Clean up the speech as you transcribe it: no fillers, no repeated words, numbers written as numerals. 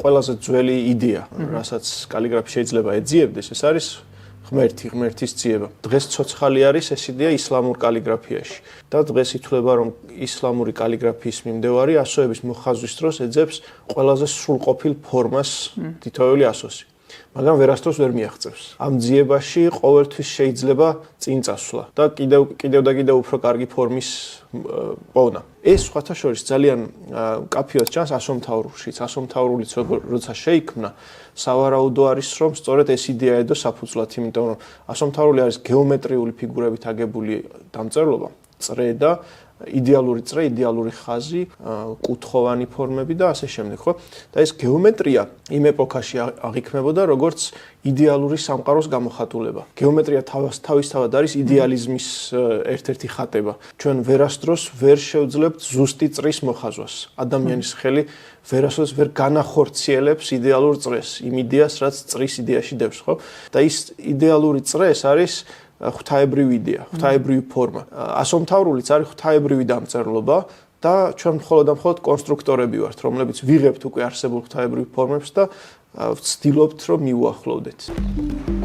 ყველაზე ძველი იდეა, რასაც კალიგრაფი შეიძლება ეძიებდეს, ეს არის ღმერთის ძიება. დღეს ცოცხალი არის ეს იდეა ისლამურ კალიგრაფიაში და დღეს ითვლება, რომ ისლამური კალიგრაფიის მიმდევარი ასოების მოხაზვის დროს ეძებს ყველაზე სრულყოფილ ფორმას თითოეული ასოსი. მაგრამ ვერასდროს ვერ მიაღწევს. ამ ძიებაში ყოველთვის შეიძლება წინ წასვლა და კიდევ უფრო კარგი ფორმის პოვნა. ეს სხვათა შორის ძალიან კაფიოდ ჩანს ასომთავრულშიც. ასომთავრულიც როცა შეიქმნა, სავარაუდო არის, რომ სწორედ ეს იდეა ედო საფუძვლად, იმიტომ რომ ასომთავრული არის გეომეტრიული ფიგურებით აგებული დამწერლობა, წრე და იდეალური წრე, იდეალური ხაზი, კუთხოვანი ფორმები და ასე შემდეგ, ხო? და ეს გეომეტრია იმ ეპოქაში აღიქმნებოდა როგორც იდეალური სამყაროს გამოხატულება. გეომეტრია თავისთავად არის იდეალიზმის ერთ-ერთი ხატება. ჩვენ ვერასდროს ვერ შევძლებთ ზუსტი წრის მოხაზვას. ადამიანის ხელი ვერასდროს ვერ განახორციელებს იდეალურ წრეს, იმ იდეას, რაც წრის იდეაში დევს, ხო? და ის იდეალური წრე ეს არის ღვთაებრივი იდეა, ღვთაებრივი ფორმა. ასომთავრულიც არის ღვთაებრივი დამწერლობა და ჩვენ მხოლოდ და მხოლოდ კონსტრუქტორები ვართ, რომლებიც ვიღებთ უკვე არსებულ ღვთაებრივ ფორმებს და ვცდილობთ, რომ მიუახლოვდეთ.